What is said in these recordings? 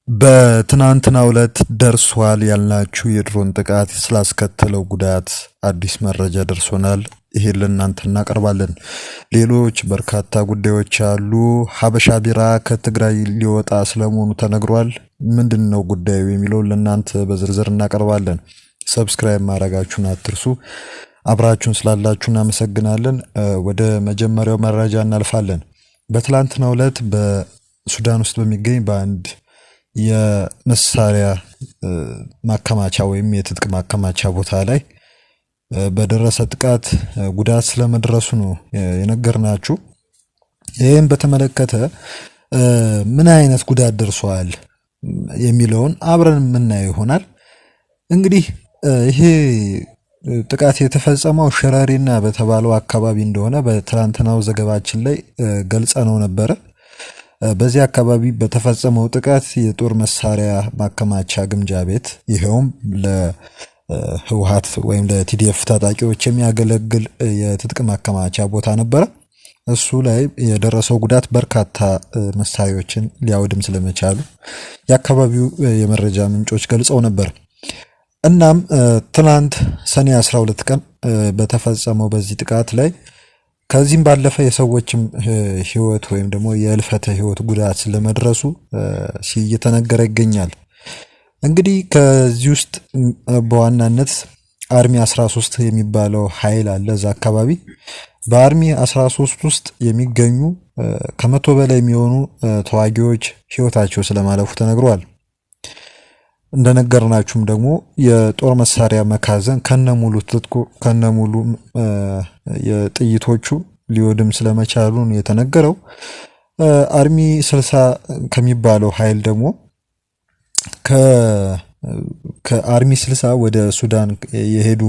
በትናንትናው ዕለት ደርሷል ያልናችሁ የድሮን ጥቃት ስላስከተለው ጉዳት አዲስ መረጃ ደርሶናል። ይሄን ለእናንተ እናቀርባለን። ሌሎች በርካታ ጉዳዮች አሉ። ሀበሻ ቢራ ከትግራይ ሊወጣ ስለመሆኑ ተነግሯል። ምንድነው ጉዳዩ የሚለውን ለእናንተ በዝርዝር እናቀርባለን። ሰብስክራይብ ማድረጋችሁን አትርሱ። አብራችሁን ስላላችሁ እናመሰግናለን። ወደ መጀመሪያው መረጃ እናልፋለን። በትላንትናው ዕለት በሱዳን ውስጥ በሚገኝ በአንድ የመሳሪያ ማከማቻ ወይም የትጥቅ ማከማቻ ቦታ ላይ በደረሰ ጥቃት ጉዳት ስለመድረሱ ነው የነገርናችሁ። ይህም በተመለከተ ምን አይነት ጉዳት ደርሷል የሚለውን አብረን የምናየው ይሆናል። እንግዲህ ይሄ ጥቃት የተፈጸመው ሸረሪና በተባለው አካባቢ እንደሆነ በትላንትናው ዘገባችን ላይ ገልጸነው ነበረ። በዚህ አካባቢ በተፈጸመው ጥቃት የጦር መሳሪያ ማከማቻ ግምጃ ቤት ይሄውም ለህወሓት ወይም ለቲዲኤፍ ታጣቂዎች የሚያገለግል የትጥቅ ማከማቻ ቦታ ነበረ። እሱ ላይ የደረሰው ጉዳት በርካታ መሳሪያዎችን ሊያወድም ስለመቻሉ የአካባቢው የመረጃ ምንጮች ገልጸው ነበር። እናም ትናንት ሰኔ 12 ቀን በተፈጸመው በዚህ ጥቃት ላይ ከዚህም ባለፈ የሰዎችም ህይወት ወይም ደግሞ የእልፈተ ህይወት ጉዳት ስለመድረሱ እየተነገረ ይገኛል። እንግዲህ ከዚህ ውስጥ በዋናነት አርሚ 13 የሚባለው ኃይል አለ እዛ አካባቢ። በአርሚ 13 ውስጥ የሚገኙ ከመቶ በላይ የሚሆኑ ተዋጊዎች ህይወታቸው ስለማለፉ ተነግሯል። እንደነገርናችሁም ደግሞ የጦር መሳሪያ መካዘን ከነሙሉ ትጥቁ ከነሙሉ የጥይቶቹ ሊወድም ስለመቻሉ ነው የተነገረው። አርሚ 60 ከሚባለው ኃይል ደግሞ ከአርሚ 60 ወደ ሱዳን የሄዱ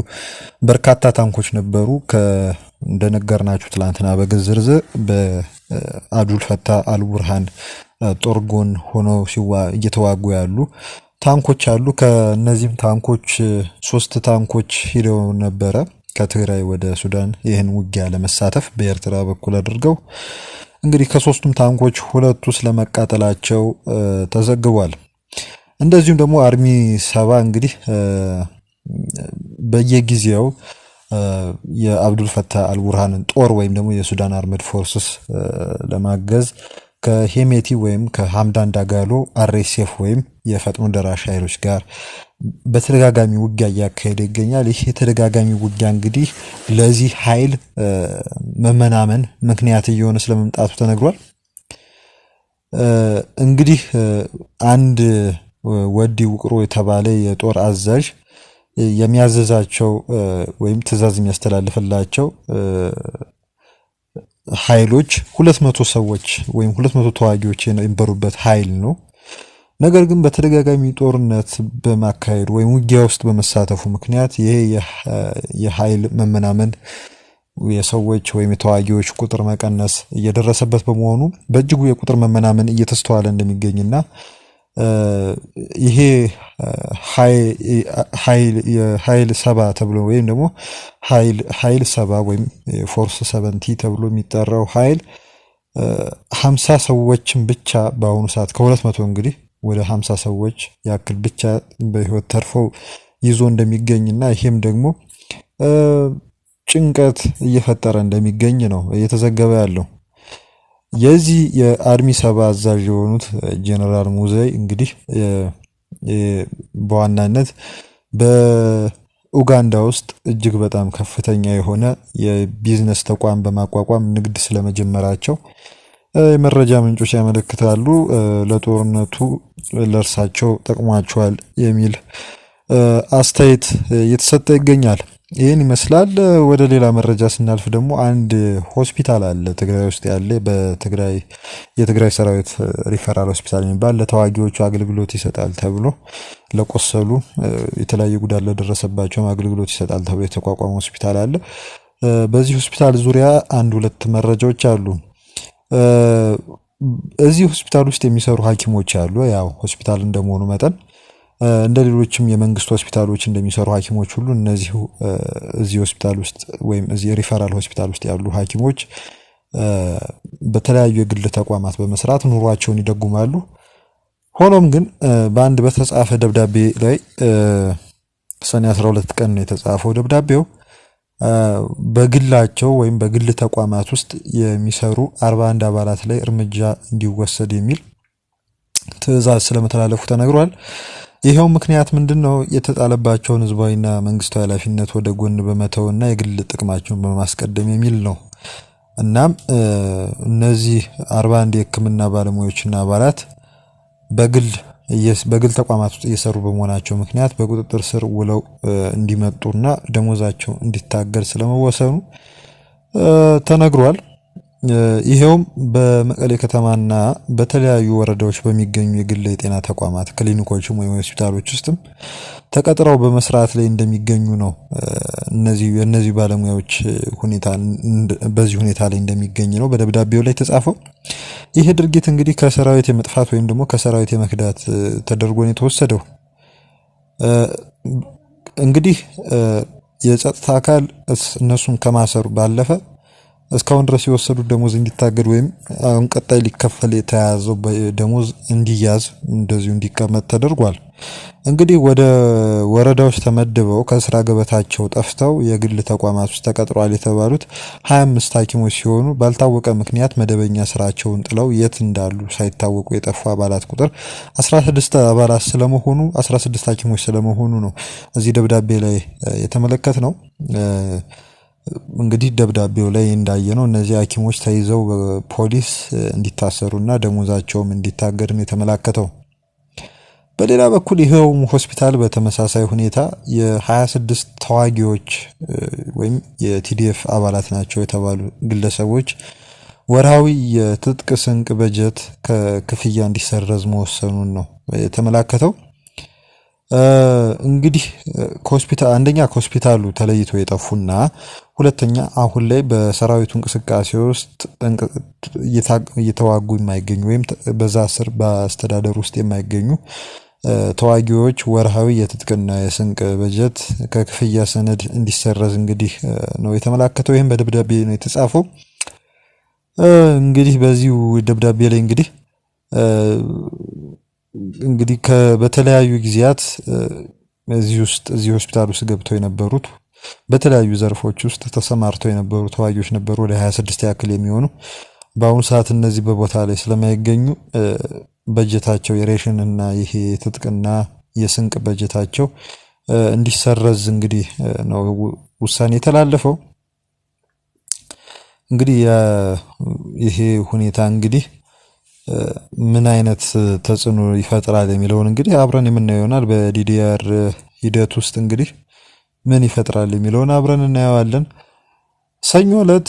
በርካታ ታንኮች ነበሩ። እንደነገርናችሁ ትላንትና በዝርዝር በአብዱል ፈታህ አልቡርሃን ጦር ጎን ሆነው እየተዋጉ ያሉ ታንኮች አሉ። ከነዚህም ታንኮች 3 ታንኮች ሄደው ነበረ ከትግራይ ወደ ሱዳን ይህን ውጊያ ለመሳተፍ በኤርትራ በኩል አድርገው። እንግዲህ ከ3ቱም ታንኮች 2ቱ ስለመቃጠላቸው ተዘግቧል። እንደዚሁም ደግሞ አርሚ 70 እንግዲህ በየጊዜው የአብዱል ፈታህ አልቡርሃንን ጦር ወይም ደግሞ የሱዳን አርመድ ፎርስስ ለማገዝ ከሄሜቲ ወይም ከሐምዳን ዳጋሎ አርኤስኤፍ ወይም የፈጥኖ ደራሽ ኃይሎች ጋር በተደጋጋሚ ውጊያ እያካሄደ ይገኛል። ይህ የተደጋጋሚ ውጊያ እንግዲህ ለዚህ ኃይል መመናመን ምክንያት እየሆነ ስለመምጣቱ ተነግሯል። እንግዲህ አንድ ወዲ ውቅሮ የተባለ የጦር አዛዥ የሚያዘዛቸው ወይም ትዕዛዝ የሚያስተላልፍላቸው ኃይሎች 200 ሰዎች ወይም 200 ተዋጊዎች የነበሩበት ኃይል ነው። ነገር ግን በተደጋጋሚ ጦርነት በማካሄድ ወይም ውጊያ ውስጥ በመሳተፉ ምክንያት ይሄ የኃይል መመናመን የሰዎች ወይም የተዋጊዎች ቁጥር መቀነስ እየደረሰበት በመሆኑ በእጅጉ የቁጥር መመናመን እየተስተዋለ እንደሚገኝና ይሄ ኃይል 70 ተብሎ ወይም ደግሞ ኃይል 70 ወይም ፎርስ 70 ተብሎ የሚጠራው ኃይል 50 ሰዎችን ብቻ በአሁኑ ሰዓት ከ200 እንግዲህ ወደ 50 ሰዎች ያክል ብቻ በህይወት ተርፈው ይዞ እንደሚገኝና ይሄም ደግሞ ጭንቀት እየፈጠረ እንደሚገኝ ነው እየተዘገበ ያለው። የዚህ የአርሚ 70 አዛዥ የሆኑት ጄኔራል ሙዘይ እንግዲህ በዋናነት በኡጋንዳ ውስጥ እጅግ በጣም ከፍተኛ የሆነ የቢዝነስ ተቋም በማቋቋም ንግድ ስለመጀመራቸው የመረጃ ምንጮች ያመለክታሉ። ለጦርነቱ ለእርሳቸው ጠቅሟቸዋል የሚል አስተያየት እየተሰጠ ይገኛል። ይህን ይመስላል። ወደ ሌላ መረጃ ስናልፍ ደግሞ አንድ ሆስፒታል አለ ትግራይ ውስጥ ያለ የትግራይ ሰራዊት ሪፈራል ሆስፒታል የሚባል ለተዋጊዎቹ አገልግሎት ይሰጣል ተብሎ ለቆሰሉ የተለያየ ጉዳት ለደረሰባቸውም አገልግሎት ይሰጣል ተብሎ የተቋቋመ ሆስፒታል አለ። በዚህ ሆስፒታል ዙሪያ አንድ ሁለት መረጃዎች አሉ። እዚህ ሆስፒታል ውስጥ የሚሰሩ ሐኪሞች አሉ። ያው ሆስፒታል እንደመሆኑ መጠን እንደ ሌሎችም የመንግስት ሆስፒታሎች እንደሚሰሩ ሐኪሞች ሁሉ እዚህ ሆስፒታል ውስጥ ወይም እዚህ ሪፈራል ሆስፒታል ውስጥ ያሉ ሐኪሞች በተለያዩ የግል ተቋማት በመስራት ኑሯቸውን ይደጉማሉ። ሆኖም ግን በአንድ በተጻፈ ደብዳቤ ላይ ሰኔ 12 ቀን የተጻፈው ደብዳቤው በግላቸው ወይም በግል ተቋማት ውስጥ የሚሰሩ 41 አባላት ላይ እርምጃ እንዲወሰድ የሚል ትዕዛዝ ስለመተላለፉ ተነግሯል። ይሄው ምክንያት ምንድነው? የተጣለባቸውን ህዝባዊና መንግስታዊ ኃላፊነት ወደ ጎን በመተውና የግል ጥቅማቸውን በማስቀደም የሚል ነው። እናም እነዚህ 41 የህክምና ባለሙያዎችና አባላት በግል ተቋማት ውስጥ እየሰሩ በመሆናቸው ምክንያት በቁጥጥር ስር ውለው እንዲመጡና ደሞዛቸው እንዲታገድ ስለመወሰኑ ተነግሯል። ይሄውም በመቀሌ ከተማና በተለያዩ ወረዳዎች በሚገኙ የግል የጤና ተቋማት ክሊኒኮችም ወይም ሆስፒታሎች ውስጥም ተቀጥረው በመስራት ላይ እንደሚገኙ ነው። እነዚህ ባለሙያዎች በዚህ ሁኔታ ላይ እንደሚገኝ ነው በደብዳቤው ላይ ተጻፈው። ይሄ ድርጊት እንግዲህ ከሰራዊት የመጥፋት ወይም ደግሞ ከሰራዊት የመክዳት ተደርጎ ነው የተወሰደው። እንግዲህ የጸጥታ አካል እነሱን ከማሰሩ ባለፈ እስካሁን ድረስ የወሰዱት ደሞዝ እንዲታገድ ወይም አሁን ቀጣይ ሊከፈል የተያዘው ደሞዝ እንዲያዝ እንደዚሁ እንዲቀመጥ ተደርጓል። እንግዲህ ወደ ወረዳዎች ተመድበው ከስራ ገበታቸው ጠፍተው የግል ተቋማት ውስጥ ተቀጥሯል የተባሉት 25 ሐኪሞች ሲሆኑ ባልታወቀ ምክንያት መደበኛ ስራቸውን ጥለው የት እንዳሉ ሳይታወቁ የጠፉ አባላት ቁጥር 16 አባላት ስለመሆኑ 16 ሐኪሞች ስለመሆኑ ነው እዚህ ደብዳቤ ላይ የተመለከትነው። እንግዲህ ደብዳቤው ላይ እንዳየነው እነዚህ ሐኪሞች ተይዘው በፖሊስ እንዲታሰሩና ደሞዛቸውም እንዲታገድ ነው የተመለከተው። በሌላ በኩል ይሄው ሆስፒታል በተመሳሳይ ሁኔታ የ26 ተዋጊዎች ወይም የቲዲኤፍ አባላት ናቸው የተባሉ ግለሰቦች ወርሃዊ የትጥቅ ስንቅ በጀት ከክፍያ እንዲሰረዝ መወሰኑን ነው የተመለከተው። እንግዲህ አንደኛ ከሆስፒታሉ ተለይቶ የጠፉና ሁለተኛ አሁን ላይ በሰራዊቱ እንቅስቃሴ ውስጥ እየተዋጉ የማይገኙ ወይም በዛ ስር በአስተዳደር ውስጥ የማይገኙ ተዋጊዎች ወርሃዊ የትጥቅና የስንቅ በጀት ከክፍያ ሰነድ እንዲሰረዝ እንግዲህ ነው የተመለከተው። ይሄን በደብዳቤ ነው የተጻፈው። እንግዲህ በዚሁ ደብዳቤ ላይ እንግዲህ በተለያዩ ጊዜያት እዚህ ሆስፒታል ውስጥ ገብተው የነበሩት በተለያዩ ዘርፎች ውስጥ ተሰማርተው የነበሩ ተዋጊዎች ነበሩ ወደ 26 ያክል የሚሆኑ። በአሁኑ ሰዓት እነዚህ በቦታ ላይ ስለማይገኙ በጀታቸው የሬሽን እና ይሄ ትጥቅና የስንቅ በጀታቸው እንዲሰረዝ እንግዲህ ነው ውሳኔ የተላለፈው። እንግዲህ ይሄ ሁኔታ እንግዲህ ምን አይነት ተጽዕኖ ይፈጥራል የሚለውን እንግዲህ አብረን የምናየው ይሆናል። በዲዲአር ሂደት ውስጥ እንግዲህ ምን ይፈጥራል የሚለውን አብረን እናየዋለን። ሰኞ ዕለት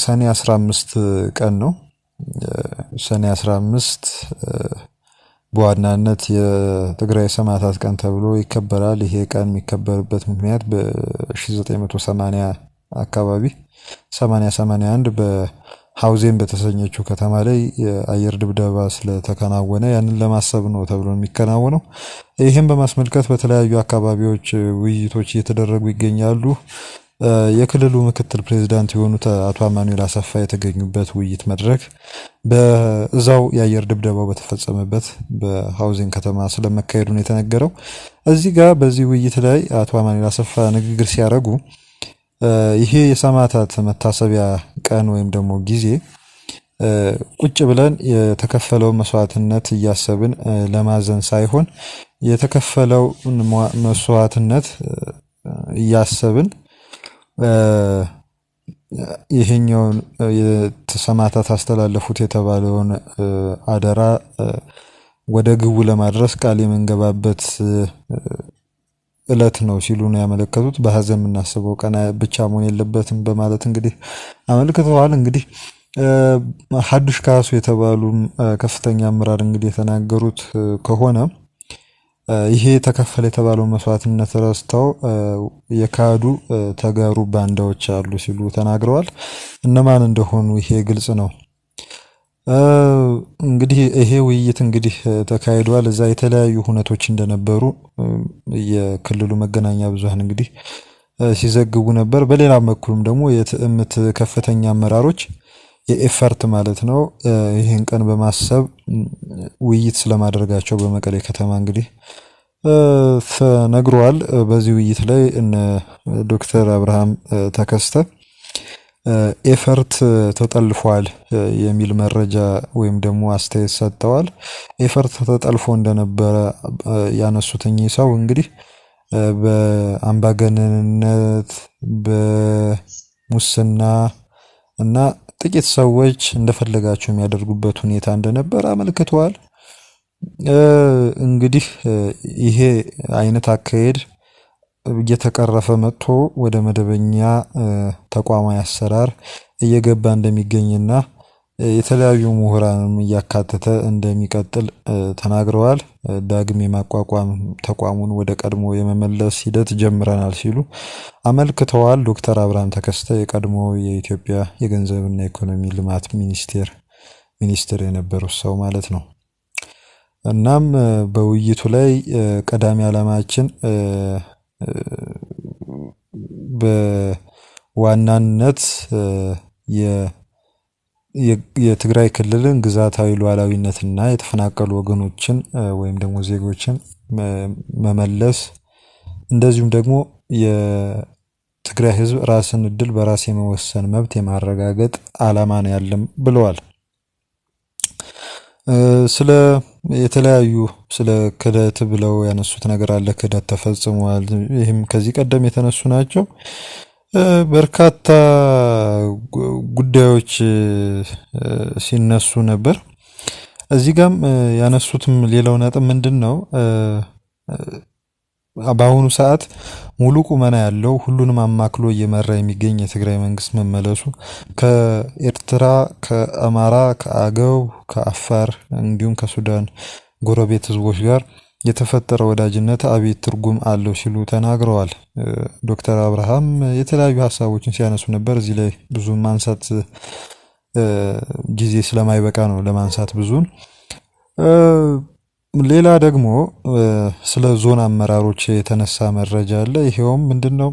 ሰኔ 15 ቀን ነው። ሰኔ 15 በዋናነት የትግራይ ሰማዕታት ቀን ተብሎ ይከበራል። ይሄ ቀን የሚከበርበት ምክንያት በ1980 አካባቢ 81 በሐውዜን በተሰኘችው ከተማ ላይ የአየር ድብደባ ስለተከናወነ ያንን ለማሰብ ነው ተብሎ የሚከናወነው። ይሄን በማስመልከት በተለያዩ አካባቢዎች ውይይቶች እየተደረጉ ይገኛሉ። የክልሉ ምክትል ፕሬዝዳንት የሆኑት አቶ አማኑኤል አሰፋ የተገኙበት ውይይት መድረክ በዛው የአየር ድብደባው በተፈጸመበት በሐውዜን ከተማ ስለመካሄዱ ነው የተነገረው። እዚህ ጋር በዚህ ውይይት ላይ አቶ አማኑኤል አሰፋ ንግግር ሲያደርጉ ይሄ የሰማዕታት መታሰቢያ ቀን ወይም ደግሞ ጊዜ ቁጭ ብለን የተከፈለው መስዋዕትነት እያሰብን ለማዘን ሳይሆን የተከፈለው መስዋዕትነት እያሰብን ይሄኛውን የሰማዕታት አስተላለፉት የተባለውን አደራ ወደ ግቡ ለማድረስ ቃል የምንገባበት እለት ነው ሲሉ ነው ያመለከቱት። በሐዘን የምናስበው ቀን ብቻ መሆን የለበትም በማለት እንግዲህ አመልክተዋል። እንግዲህ ሐዱሽ ካሱ የተባሉ ከፍተኛ አመራር እንግዲህ የተናገሩት ከሆነ ይሄ ተከፈለ የተባለው መስዋዕትነት ረስተው የካዱ ተጋሩ ባንዳዎች አሉ ሲሉ ተናግረዋል። እነማን እንደሆኑ ይሄ ግልጽ ነው። እንግዲህ ይሄ ውይይት እንግዲህ ተካሂዷል። እዛ የተለያዩ ሁነቶች እንደነበሩ የክልሉ መገናኛ ብዙሃን እንግዲህ ሲዘግቡ ነበር። በሌላ በኩልም ደግሞ የትዕምት ከፍተኛ አመራሮች የኤፈርት ማለት ነው። ይህን ቀን በማሰብ ውይይት ስለማድረጋቸው በመቀሌ ከተማ እንግዲህ ተነግሯል። በዚህ ውይይት ላይ እነ ዶክተር አብርሃም ተከስተ ኤፈርት ተጠልፏል የሚል መረጃ ወይም ደግሞ አስተያየት ሰጥተዋል። ኤፈርት ተጠልፎ እንደነበረ ያነሱት እኚህ ሰው እንግዲህ በአምባገነንነት በሙስና እና ጥቂት ሰዎች እንደፈለጋቸው የሚያደርጉበት ሁኔታ እንደነበር አመልክተዋል። እንግዲህ ይሄ አይነት አካሄድ እየተቀረፈ መጥቶ ወደ መደበኛ ተቋማዊ አሰራር እየገባ እንደሚገኝና የተለያዩ ምሁራንም እያካተተ እንደሚቀጥል ተናግረዋል። ዳግም የማቋቋም ተቋሙን ወደ ቀድሞ የመመለስ ሂደት ጀምረናል ሲሉ አመልክተዋል። ዶክተር አብርሃም ተከስተ የቀድሞ የኢትዮጵያ የገንዘብና ኢኮኖሚ ልማት ሚኒስትር የነበሩት ሰው ማለት ነው። እናም በውይይቱ ላይ ቀዳሚ ዓላማችን በዋናነት የትግራይ ክልልን ግዛታዊ ሉዓላዊነትና የተፈናቀሉ ወገኖችን ወይም ደግሞ ዜጎችን መመለስ እንደዚሁም ደግሞ የትግራይ ሕዝብ ራስን እድል በራስ የመወሰን መብት የማረጋገጥ ዓላማ ነው ያለም ብለዋል። ስለ የተለያዩ ስለ ክህደት ብለው ያነሱት ነገር አለ። ክህደት ተፈጽሟል። ይህም ከዚህ ቀደም የተነሱ ናቸው። በርካታ ጉዳዮች ሲነሱ ነበር። እዚህ ጋም ያነሱትም ሌላው ነጥብ ምንድነው? በአሁኑ ሰዓት ሙሉ ቁመና ያለው ሁሉንም አማክሎ እየመራ የሚገኝ የትግራይ መንግስት መመለሱ ከኤርትራ፣ ከአማራ፣ ከአገው፣ ከአፋር እንዲሁም ከሱዳን ጎረቤት ህዝቦች ጋር የተፈጠረ ወዳጅነት አቤት ትርጉም አለው ሲሉ ተናግረዋል። ዶክተር አብርሃም የተለያዩ ሀሳቦችን ሲያነሱ ነበር። እዚህ ላይ ብዙ ማንሳት ጊዜ ስለማይበቃ ነው ለማንሳት ብዙን። ሌላ ደግሞ ስለ ዞን አመራሮች የተነሳ መረጃ አለ። ይሄውም ምንድነው?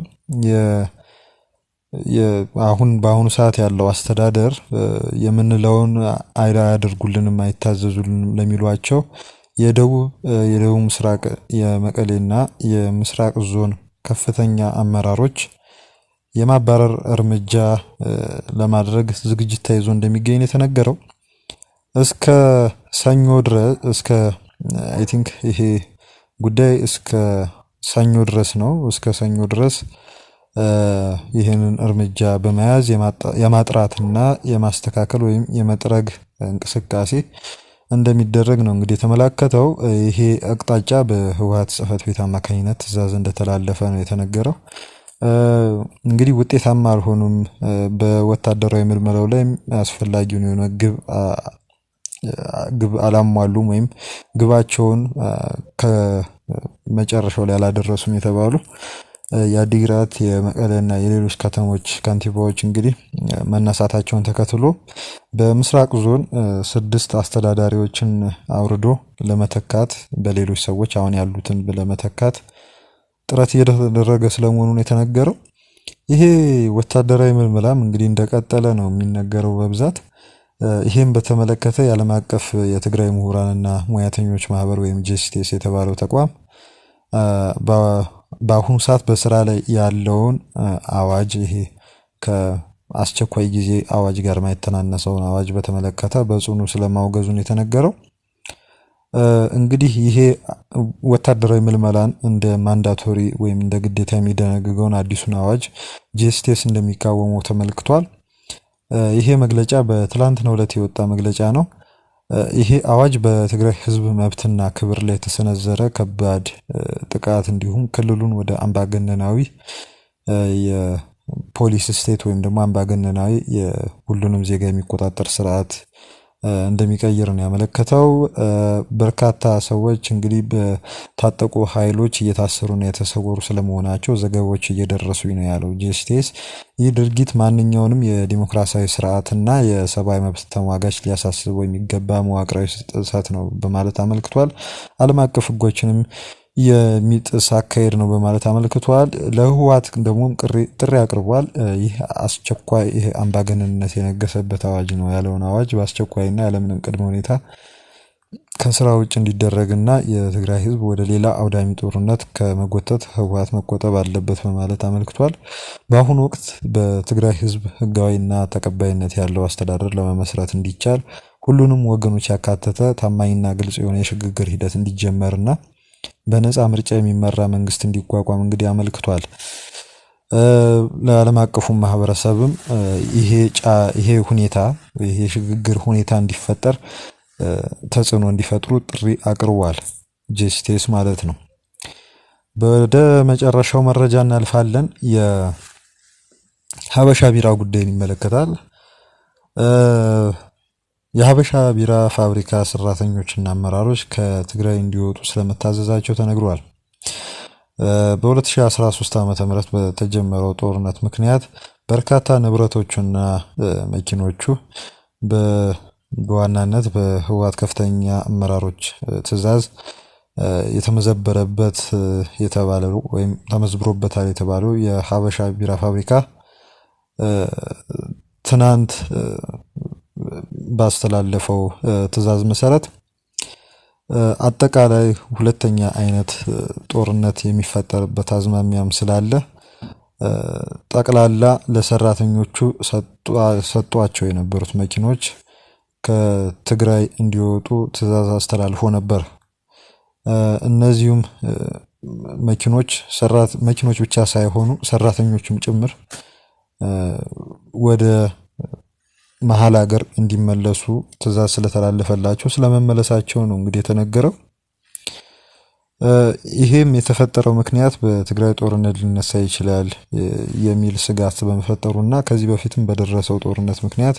አሁን በአሁኑ ሰዓት ያለው አስተዳደር የምንለውን አያደርጉልንም አይታዘዙልንም ለሚሏቸው የደቡብ ምስራቅ የመቀሌና የምስራቅ ዞን ከፍተኛ አመራሮች የማባረር እርምጃ ለማድረግ ዝግጅት ተይዞ እንደሚገኝ የተነገረው። እስከ ሰኞ ድረስ እስከ አይ ቲንክ ይሄ ጉዳይ እስከ ሰኞ ድረስ ነው። እስከ ሰኞ ድረስ ይህንን እርምጃ በመያዝ የማጥራትና የማስተካከል ወይም የመጥረግ እንቅስቃሴ እንደሚደረግ ነው እንግዲህ የተመላከተው። ይሄ አቅጣጫ በህወሓት ጽህፈት ቤት አማካኝነት ትዕዛዝ እንደተላለፈ ነው የተነገረው። እንግዲህ ውጤታማ አልሆኑም። በወታደራዊ ምልመላው ላይ አስፈላጊውን የሆነ ግብ አላሟሉም ወይም ግባቸውን ከመጨረሻው ላይ አላደረሱም የተባሉ የአዲግራት የመቀሌና የሌሎች ከተሞች ከንቲባዎች እንግዲህ መነሳታቸውን ተከትሎ በምስራቅ ዞን 6 አስተዳዳሪዎችን አውርዶ ለመተካት በሌሎች ሰዎች አሁን ያሉትን ለመተካት ጥረት እየተደረገ ስለመሆኑ የተነገረው። ይሄ ወታደራዊ ምልመላም እንግዲህ እንደቀጠለ ነው የሚነገረው በብዛት። ይሄን በተመለከተ የዓለም አቀፍ የትግራይ ምሁራንና ሙያተኞች ማህበር ወይም ጀስቲስ የተባለው ተቋም በአሁኑ ሰዓት በስራ ላይ ያለውን አዋጅ ይሄ ከአስቸኳይ ጊዜ አዋጅ ጋር ማይተናነሰውን አዋጅ በተመለከተ በጽኑ ስለማውገዙን የተነገረው። እንግዲህ ይሄ ወታደራዊ ምልመላን እንደ ማንዳቶሪ ወይም እንደ ግዴታ የሚደነግገውን አዲሱን አዋጅ ጀስቲስ እንደሚቃወመው ተመልክቷል። ይሄ መግለጫ በትላንትናው ዕለት የወጣ መግለጫ ነው። ይሄ አዋጅ በትግራይ ህዝብ መብትና ክብር ላይ የተሰነዘረ ከባድ ጥቃት እንዲሁም ክልሉን ወደ አምባገነናዊ የፖሊስ ስቴት ወይም ደግሞ አምባገነናዊ የሁሉንም ዜጋ የሚቆጣጠር ስርዓት እንደሚቀይር ነው ያመለከተው። በርካታ ሰዎች እንግዲህ በታጠቁ ኃይሎች እየታሰሩና የተሰወሩ ስለመሆናቸው ዘገባዎች እየደረሱኝ ነው ያለው ጀስቲስ። ይህ ድርጊት ማንኛውንም የዲሞክራሲያዊ ስርዓትና የሰብአዊ መብት ተሟጋች ሊያሳስበው የሚገባ መዋቅራዊ ጥሰት ነው በማለት አመልክቷል። ዓለም አቀፍ ህጎችንም የሚጥስ አካሄድ ነው በማለት አመልክቷል። ለህወሓት ደግሞ ጥሪ አቅርቧል። ይህ አስቸኳይ ይህ አምባገነንነት የነገሰበት አዋጅ ነው ያለውን አዋጅ በአስቸኳይና ያለምንም ቅድመ ሁኔታ ከስራ ውጭ እንዲደረግና የትግራይ ህዝብ ወደ ሌላ አውዳሚ ጦርነት ከመጎተት ህወሓት መቆጠብ አለበት በማለት አመልክቷል። በአሁኑ ወቅት በትግራይ ህዝብ ህጋዊና ተቀባይነት ያለው አስተዳደር ለመመስረት እንዲቻል ሁሉንም ወገኖች ያካተተ ታማኝና ግልጽ የሆነ የሽግግር ሂደት እንዲጀመርና በነፃ ምርጫ የሚመራ መንግስት እንዲቋቋም እንግዲህ አመልክቷል። ለዓለም አቀፉ ማህበረሰብም ይሄ ሁኔታ ይሄ ሽግግር ሁኔታ እንዲፈጠር ተጽዕኖ እንዲፈጥሩ ጥሪ አቅርቧል። ጄስቴስ ማለት ነው። ወደ መጨረሻው መረጃ እናልፋለን። የሀበሻ ቢራ ጉዳይን ይመለከታል። የሀበሻ ቢራ ፋብሪካ ሰራተኞችና አመራሮች ከትግራይ እንዲወጡ ስለመታዘዛቸው ተነግሯል። በ2013 ዓ.ም በተጀመረው ጦርነት ምክንያት በርካታ ንብረቶቹና መኪኖቹ በዋናነት በህወሓት ከፍተኛ አመራሮች ትዕዛዝ የተመዘበረበት የተባለው ወይም ተመዝብሮበታል የተባለው የሀበሻ ቢራ ፋብሪካ ትናንት ባስተላለፈው ትዕዛዝ መሰረት አጠቃላይ ሁለተኛ አይነት ጦርነት የሚፈጠርበት አዝማሚያም ስላለ ጠቅላላ ለሰራተኞቹ ሰጧቸው የነበሩት መኪኖች ከትግራይ እንዲወጡ ትዕዛዝ አስተላልፎ ነበር። እነዚሁም መኪኖች ብቻ ሳይሆኑ ሰራተኞችም ጭምር ወደ መሀል ሀገር እንዲመለሱ ትዕዛዝ ስለተላለፈላቸው ስለመመለሳቸው ነው እንግዲህ የተነገረው። ይሄም የተፈጠረው ምክንያት በትግራይ ጦርነት ሊነሳ ይችላል የሚል ስጋት በመፈጠሩና ከዚህ በፊትም በደረሰው ጦርነት ምክንያት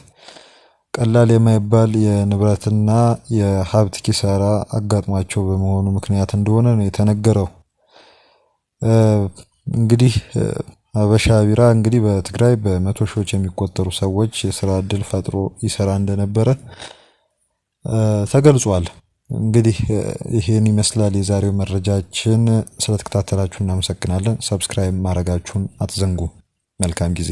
ቀላል የማይባል የንብረትና የሀብት ኪሳራ አጋጥሟቸው በመሆኑ ምክንያት እንደሆነ ነው የተነገረው። እንግዲህ ሀበሻ ቢራ እንግዲህ በትግራይ በመቶ ሺዎች የሚቆጠሩ ሰዎች የስራ እድል ፈጥሮ ይሰራ እንደነበረ ተገልጿል። እንግዲህ ይሄን ይመስላል የዛሬው መረጃችን። ስለተከታተላችሁ እናመሰግናለን። ሰብስክራይብ ማድረጋችሁን አትዘንጉ። መልካም ጊዜ